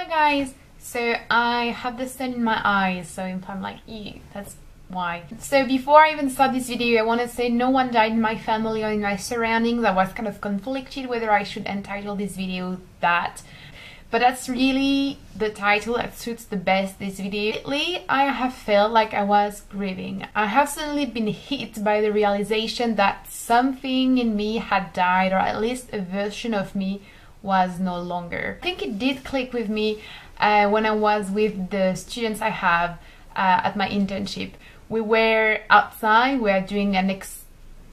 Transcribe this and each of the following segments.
Hi guys, so I have the sun in my eyes, so if I'm like, ew, that's why. So before I even start this video, I want to say no one died in my family or in my surroundings. I was kind of conflicted whether I should entitle this video that, but that's really the title that suits the best this video. Lately, I have felt like I was grieving. I have suddenly been hit by the realization that something in me had died, or at least a version of me was no longer. I think it did click with me when I was with the students I have at my internship. We were outside, we were doing an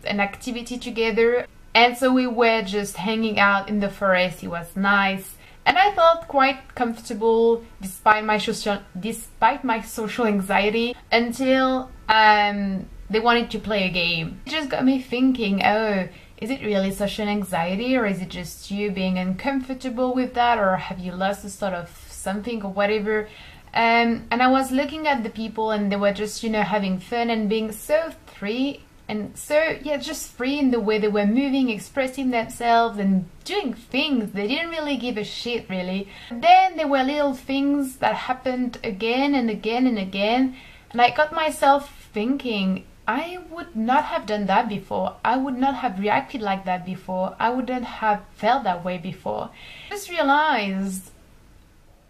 activity together, and so we were just hanging out in the forest. It was nice, and I felt quite comfortable despite my social anxiety until they wanted to play a game. It just got me thinking, oh, is it really social anxiety, or is it just you being uncomfortable with that, or have you lost a sort of something or whatever? And I was looking at the people, and they were just, you know, having fun and being so free, and so, yeah, just free in the way they were moving, expressing themselves and doing things. They didn't really give a shit, really. Then there were little things that happened again and again and again, and I got myself thinking, I would not have done that before. I would not have reacted like that before. I wouldn't have felt that way before. I just realized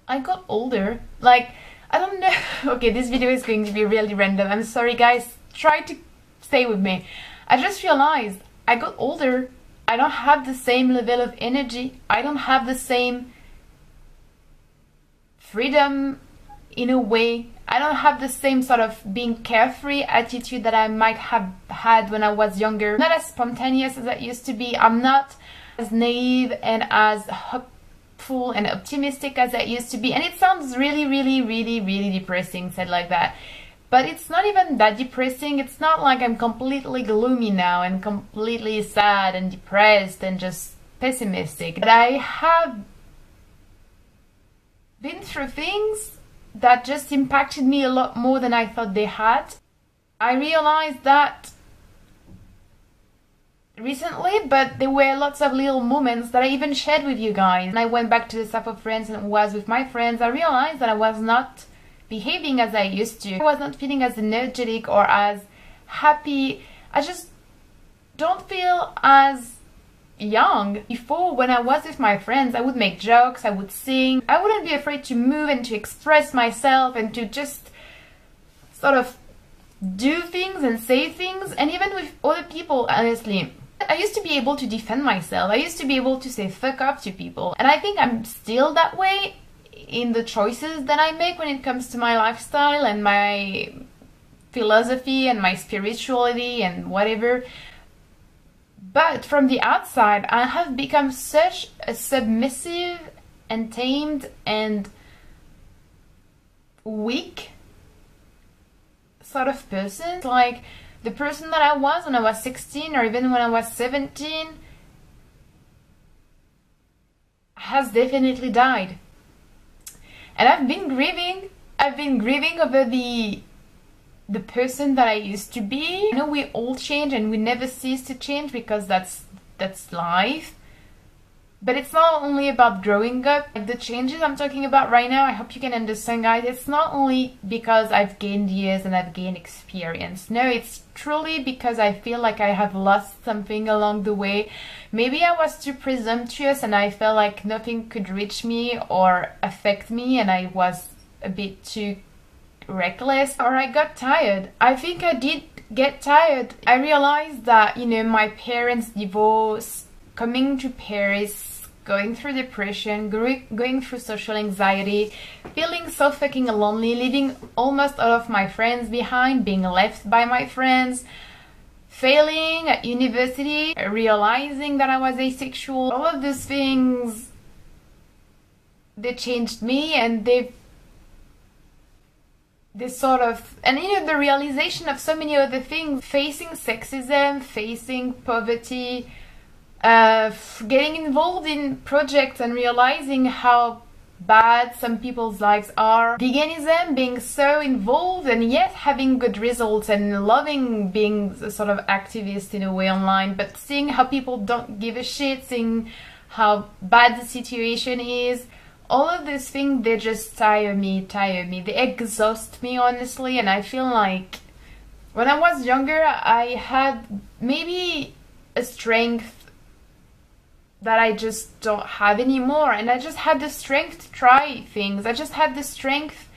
I got older. Like, I don't know. Okay, this video is going to be really random. I'm sorry, guys. Try to stay with me. I just realized I got older. I don't have the same level of energy. I don't have the same freedom in a way. I don't have the same sort of being carefree attitude that I might have had when I was younger. I'm not as spontaneous as I used to be. I'm not as naive and as hopeful and optimistic as I used to be. And it sounds really, really, really, really depressing said like that. But it's not even that depressing. It's not like I'm completely gloomy now and completely sad and depressed and just pessimistic. But I have been through things that just impacted me a lot more than I thought they had. I realized that recently, but there were lots of little moments that I even shared with you guys. And I went back to the south of France and was with my friends. I realized that I was not behaving as I used to. I was not feeling as energetic or as happy. I just don't feel as young. Before, when I was with my friends, I would make jokes, I would sing, I wouldn't be afraid to move and to express myself and to just sort of do things and say things. And even with other people, honestly, I used to be able to defend myself. I used to be able to say fuck up to people, and I think I'm still that way in the choices that I make when it comes to my lifestyle and my philosophy and my spirituality and whatever. But from the outside, I have become such a submissive and tamed and weak sort of person. Like the person that I was when I was 16 or even when I was 17 has definitely died. And I've been grieving. I've been grieving over the person that I used to be. I know we all change and we never cease to change because that's life. But it's not only about growing up. Like the changes I'm talking about right now, I hope you can understand, guys. It's not only because I've gained years and I've gained experience. No, it's truly because I feel like I have lost something along the way. Maybe I was too presumptuous and I felt like nothing could reach me or affect me, and I was a bit too reckless, or I got tired. I think I did get tired. I realized that, you know, my parents' divorce, coming to Paris, going through depression, going through social anxiety, feeling so fucking lonely, leaving almost all of my friends behind, being left by my friends, failing at university, realizing that I was asexual, all of these things, they changed me, and they sort of, and you know, the realization of so many other things, facing sexism, facing poverty, getting involved in projects and realizing how bad some people's lives are, veganism, being so involved and yet having good results, and loving being a sort of activist in a way online, but seeing how people don't give a shit, seeing how bad the situation is, all of these things, they just tire me, they exhaust me, honestly. And I feel like when I was younger, I had maybe a strength that I just don't have anymore, and I just had the strength to try things. I just had the strength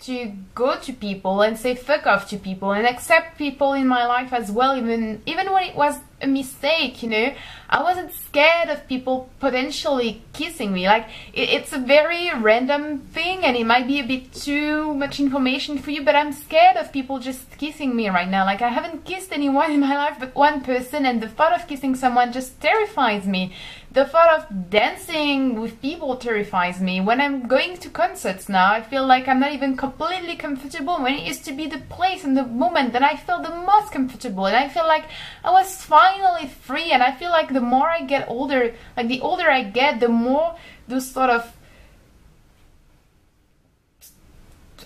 to go to people and say fuck off to people and accept people in my life as well, even when it was a mistake, you know. I wasn't scared of people potentially kissing me. Like, it's a very random thing and it might be a bit too much information for you, but I'm scared of people just kissing me right now. Like, I haven't kissed anyone in my life but one person, and the thought of kissing someone just terrifies me. The thought of dancing with people terrifies me. When I'm going to concerts now, I feel like I'm not even completely comfortable, when it used to be the place and the moment that I felt the most comfortable. And I feel like I was finally free, and I feel like the more I get older, like the older I get, the more those sort of,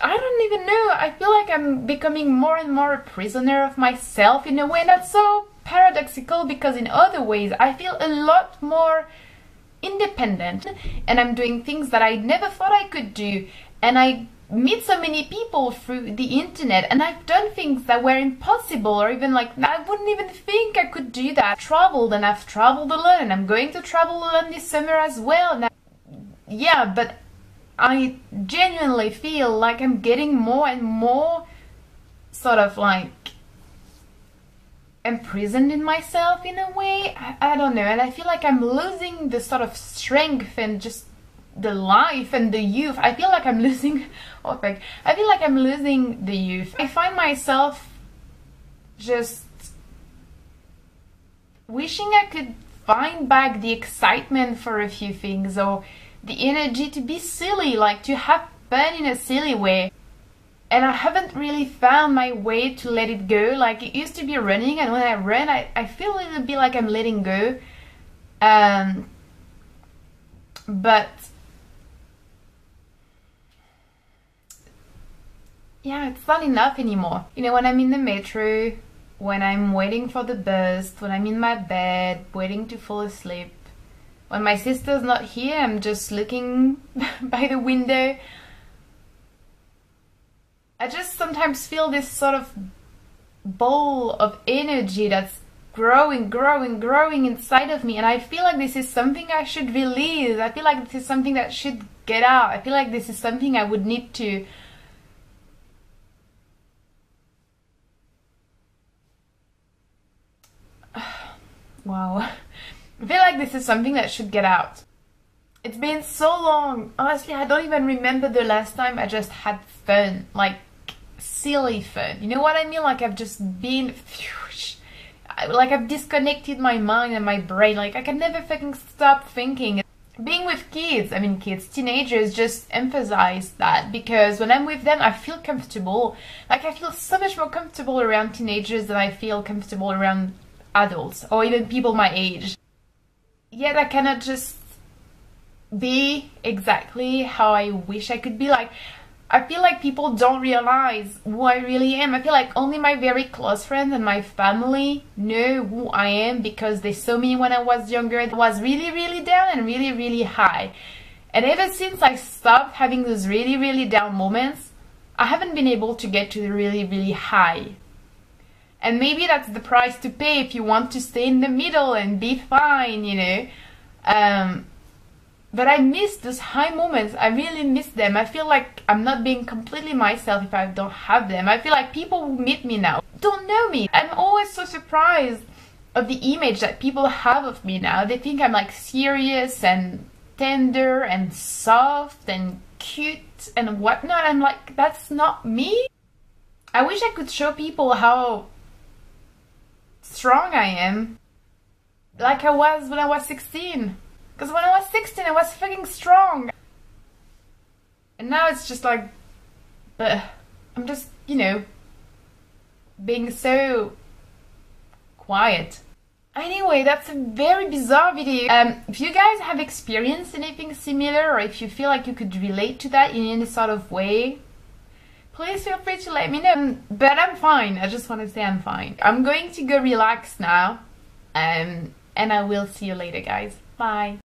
I don't even know, I feel like I'm becoming more and more a prisoner of myself in a way that's so paradoxical, because in other ways I feel a lot more independent and I'm doing things that I never thought I could do, and I meet so many people through the internet, and I've done things that were impossible, or even like I wouldn't even think I could do that. I've traveled, and I've traveled alone, and I'm going to travel alone this summer as well. Now, yeah, but I genuinely feel like I'm getting more and more sort of like imprisoned in myself in a way. I don't know, and I feel like I'm losing the sort of strength and just the life and the youth. I feel like I'm losing, I feel like I'm losing the youth. I find myself just wishing I could find back the excitement for a few things, or the energy to be silly, like to have fun in a silly way. And I haven't really found my way to let it go. Like, it used to be running, and when I run, I feel a little bit like I'm letting go. But yeah, it's not enough anymore. You know, when I'm in the metro, when I'm waiting for the bus, when I'm in my bed, waiting to fall asleep, when my sister's not here, I'm just looking by the window. I just sometimes feel this sort of ball of energy that's growing inside of me, and I feel like this is something I should release. I feel like this is something that should get out. I feel like this is something I would need to wow. I feel like this is something that should get out. It's been so long. Honestly, I don't even remember the last time I just had fun. Like, silly fun. You know what I mean? Like, I've just been... like, I've disconnected my mind and my brain. Like, I can never fucking stop thinking. Being with kids, I mean kids, teenagers, just emphasize that, because when I'm with them, I feel comfortable. Like, I feel so much more comfortable around teenagers than I feel comfortable around adults, or even people my age. Yet I cannot just be exactly how I wish I could be. Like, I feel like people don't realize who I really am. I feel like only my very close friends and my family know who I am, because they saw me when I was younger. I was really down and really high. And ever since I stopped having those really down moments, I haven't been able to get to the really high. And maybe that's the price to pay if you want to stay in the middle and be fine, you know. But I miss those high moments. I really miss them. I feel like I'm not being completely myself if I don't have them. I feel like people who meet me now don't know me. I'm always so surprised of the image that people have of me now. They think I'm like serious and tender and soft and cute and whatnot. I'm like, that's not me. I wish I could show people how strong I am, like I was when I was 16. Because when I was 16, I was fucking strong. And now it's just like, I'm just, you know, being so quiet. Anyway, that's a very bizarre video. If you guys have experienced anything similar, or if you feel like you could relate to that in any sort of way, please feel free to let me know. But I'm fine. I just want to say I'm fine. I'm going to go relax now. And I will see you later, guys. Bye.